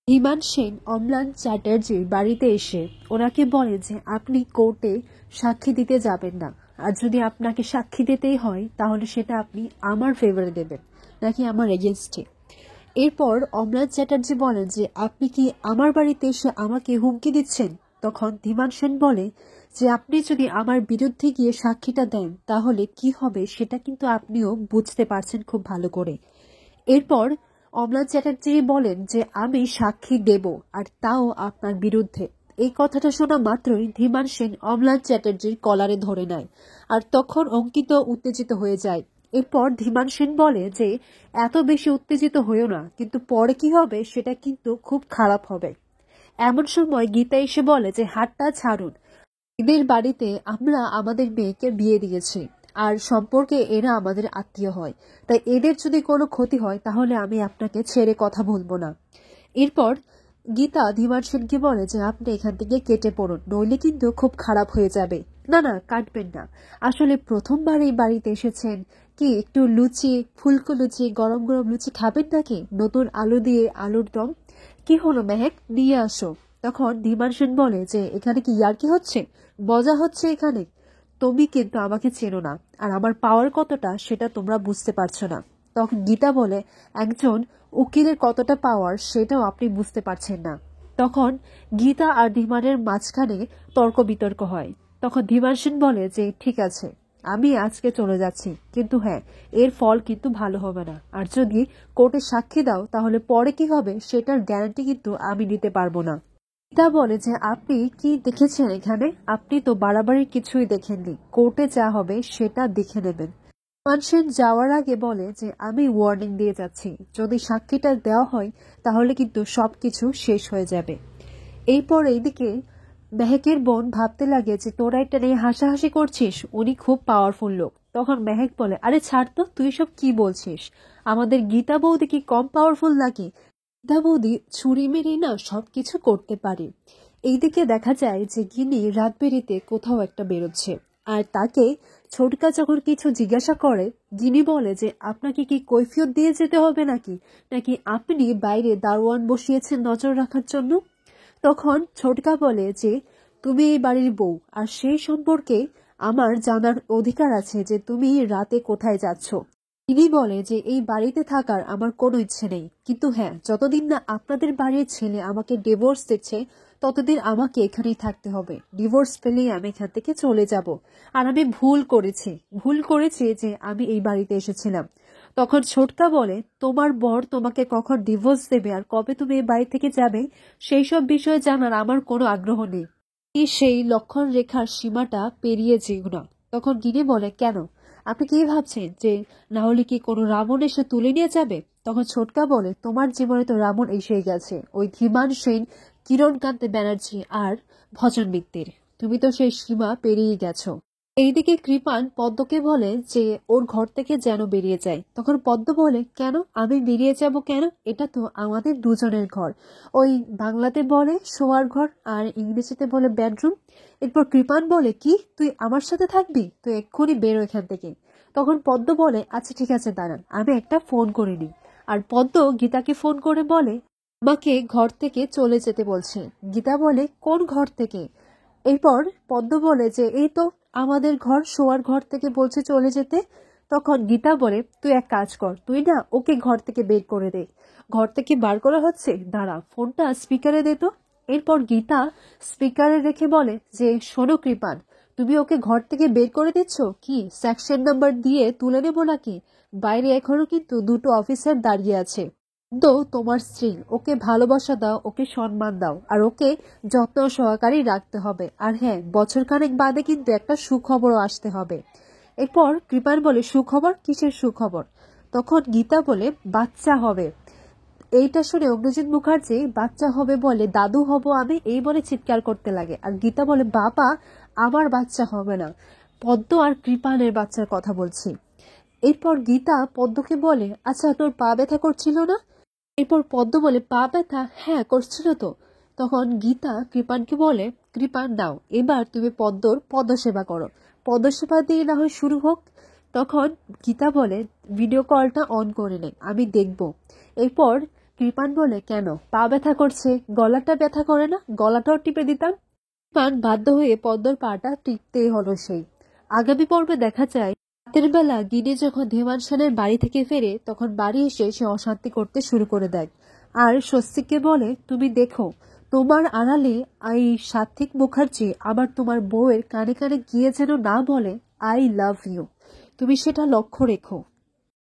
ধীমান সেন অম্লান চ্যাটার্জির বাড়িতে এসে ওনাকে বলে যে আপনি কোর্টে সাক্ষী দিতে যাবেন না, আর যদি আপনাকে সাক্ষী দিতেই হয় তাহলে সেটা আপনি আমার ফেভারে দেবেন নাকি আমার এগেনস্টে। এরপর অম্লান চ্যাটার্জি বলেন যে আপনি কি আমার বাড়িতে এসে আমাকে হুমকি দিচ্ছেন। তখন ধীমান সেন বলে যে আপনি যদি আমার বিরুদ্ধে গিয়ে সাক্ষীটা দেন তাহলে কি হবে সেটা কিন্তু আপনিও বুঝতে পারছেন খুব ভালো করে। এরপর অম্লান চ্যাটার্জি বলেন যে আমি সাক্ষী দেব, আর তাও আপনার বিরুদ্ধে। এই কথাটা শোনা মাত্রই ধীমান সেন অম্লান চ্যাটার্জির কলারে ধরে নেয়, আর তখন অঙ্কিত উত্তেজিত হয়ে যায়। এরপর ধীমান সেন বলে যে এত বেশি উত্তেজিত হয়েও না, কিন্তু পরে কি হবে সেটা কিন্তু খুব খারাপ হবে। এমন সময় গীতা এসে বলে যে হাতটা ছাড়ুন, এদের বাড়িতে আমরা আমাদের মেয়েকে বিয়ে দিয়েছি, আর সম্পর্কে এরা আমাদের আত্মীয় হয়, তাই এদের যদি কোনো ক্ষতি হয় তাহলে আমি আপনাকে ছেড়ে কথা বলবো না। এরপর গীতা ধীমান সেনকে বলে যে আপনি এখান থেকে কেটে পড়ুন, নইলে কিন্তু খুব খারাপ হয়ে যাবে। না না, কাটবেন না, আসলে প্রথমবার এই বাড়িতে এসেছেন, কি একটু লুচি, ফুলকো লুচি, গরম গরম লুচি খাবেন নাকি, নতুন আলু দিয়ে আলুর দম? কি হলো মেহেক, নিয়ে আসো। তখন ধীমান সেন বলে যে এখানে কি ইয়ার্কি হচ্ছে, মজা হচ্ছে এখানে? তুমি কিন্তু আমাকে চেনো না, আর আমার পাওয়ার কতটা সেটা তোমরা বুঝতে পারছো না। তখন গীতা বলে একজন উকিলের কতটা পাওয়ার সেটাও আপনি বুঝতে পারছেন না। তখন গীতা আর ধীমানের মাঝখানে তর্ক বিতর্ক হয়। তখন ধীমান সেন বলে যে ঠিক আছে, আমি আজকে চলে যাচ্ছি, কিন্তু হ্যাঁ, এর ফল কিন্তু ভালো হবে না, আর যদি কোর্টে সাক্ষী দাও তাহলে পরে কি হবে সেটার গ্যারান্টি কিন্তু আমি নিতে পারবো না। গীতা বলে যে আপনি কি দেখেছেন এখানে, আপনি তো বাড়াবাড়ি কিছুই দেখেননি, কোর্টে যা হবে সেটা দেখে নেবেন। মানসেন যাওয়ার আগে বলে যে আমি ওয়ার্নিং দিয়ে যাচ্ছি, যদি সাক্ষীটা দেওয়া হয় তাহলে কিন্তু সবকিছু শেষ হয়ে যাবে। এরপর এইদিকে মেহেকের বোন ভাবতে লাগে যে তোরা এটা নিয়ে হাসাহাসি করছিস, উনি খুব পাওয়ারফুল লোক। তখন মেহেক বলে আরে ছাড় তো, তুই সব কি বলছিস, আমাদের গীতা বৌদি কি কম পাওয়ারফুল নাকি? গীতা বৌদি ছুরি মেরে না সবকিছু করতে পারে। এইদিকে দেখা যায় যে গিনি রাত বেরিতে কোথাও একটা বেরোচ্ছে, আর তাকে ছোটকা যখন কিছু জিজ্ঞাসা করে গিনি বলে যে আপনাকে কি কৈফিয়ত দিয়ে যেতে হবে নাকি, নাকি আপনি বাইরে দারোয়ান বসিয়েছেন নজর রাখার জন্য? তখন ছোটকা বলে যে তুমি এই বাড়ির বউ, আর সেই সম্পর্কে আমার জানার অধিকার আছে যে তুমি রাতে কোথায় যাচ্ছ। তিনি বলে যে এই বাড়িতে থাকার আমার কোনো ইচ্ছে নেই, কিন্তু হ্যাঁ, যতদিন না আপনাদের বাড়ির ছেলে আমাকে ডিভোর্স দিচ্ছে ততদিন আমাকে এখানেই থাকতে হবে, ডিভোর্স পেলেই আমি এখান থেকে চলে যাব। আর আমি ভুল করেছি যে আমি এই বাড়িতে এসেছিলাম। তখন ছোটকা বলে তোমার বর তোমাকে কখন ডিভোর্স দেবে আর কবে তুমি এই বাড়ি থেকে যাবে সেই সব বিষয়ে জানার আমার কোনো আগ্রহ নেই, সেই লক্ষণ রেখার সীমাটা পেরিয়ে যেও না। তখন গিনে বলে কেন, আপনি কি ভাবছেন যে না হলে কি কোনো রাবণ এসে তুলে নিয়ে যাবে? তখন ছোটকা বলে তোমার জীবনে তো রাবণ এসেই গেছে, ওই ধীমান সেন, কিরণকান্ত ব্যানার্জি আর ভজন মিত্তির। তুমি তো সেই সীমা পেরিয়ে গেছো। এইদিকে কৃপান পদ্মকে বলে যে ওর ঘর থেকে যেন বেরিয়ে যায়। তখন পদ্ম বলে কেন, আমি বেরিয়ে যাব কেন, এটা তো আমাদের দুজনের ঘর। ওই বাংলাতে বলে শোয়ার ঘর আর ইংরেজিতে বলে বেডরুম। এরপর কৃপান বলে কি তুই আমার সাথে থাকবি, তুই এক্ষুনি বেরো এখান থেকে। তখন পদ্ম বলে আচ্ছা ঠিক আছে দাঁড়ান, আমি একটা ফোন করে নিই। আর পদ্ম গীতাকে ফোন করে বলে আমাকে ঘর থেকে চলে যেতে বলছে। গীতা বলে কোন ঘর থেকে? এরপর পদ্ম বলে যে এই তো আমাদের ঘর, শোয়ার ঘর থেকে বলছে চলে যেতে। তখন গীতা বলে তুই এক কাজ কর, তুই না ওকে ঘর থেকে বের করে দে। ঘর থেকে বার করা হচ্ছে, দাঁড়া ফোনটা স্পিকারে দে তো। এরপর গীতা স্পিকারে রেখে বলে যে শোনো কৃপান, তুমি ওকে ঘর থেকে বের করে দিচ্ছ কি, সেকশন নাম্বার দিয়ে তুলে নেবো নাকি? বাইরে এখনো কিন্তু দুটো অফিসার দাঁড়িয়ে আছে। তো তোমার স্ত্রী, ওকে ভালোবাসা দাও, ওকে সম্মান দাও, আর ওকে যত্ন সহকারে রাখতে হবে। আর হ্যাঁ, বছরখানেক বাদে কিন্তু একটা সুখবরও আসতে হবে। এরপর কৃপান বলে সুখবর, কিসের সুখবর? তখন গীতা বলে বাচ্চা হবে। এইটা শুনে অগ্নিজিৎ মুখার্জি বাচ্চা হবে বলে দাদু হব আমি এই বলে চিৎকার করতে লাগে। আর গীতা বলে বাবা, আমার বাচ্চা হবে না, পদ্ম আর কৃপানের বাচ্চার কথা বলছি। এরপর গীতা পদ্মকে বলে আচ্ছা তোর পা ব্যথা করছিল না? এরপর পদ্ম বলে পা ব্যথা, হ্যাঁ করছিল তো। তখন গীতা কৃপানকে বলে কৃপান দাও, এবার তুমি পদ্মর পদসেবা করো, পদসেবা দিয়ে না হয় শুরু হোক। তখন গীতা বলে ভিডিও কলটা অন করে নে, আমি দেখব। এরপর কৃপান বলে, কেন, পা ব্যথা করছে? গলাটা ব্যথা করে না? গলাটাও টিপে দিতাম। কৃপান বাধ্য হয়ে পদ্মর পাটা টিপতেই হলো সেই। আগামী পর্বে দেখা যায় রাতের বেলা গিনে যখন ধীমান সেনের বাড়ি থেকে ফেরে তখন বাড়ি এসে সে অশান্তি করতে শুরু করে দেয়। আর স্বস্তিককে বলে, তুমি দেখো তোমার আড়ালে এই সাত্বিক মুখার্জি আবার তোমার বউয়ের কানে কানে গিয়ে যেন না বলে আই লাভ ইউ, তুমি সেটা লক্ষ্য রেখো।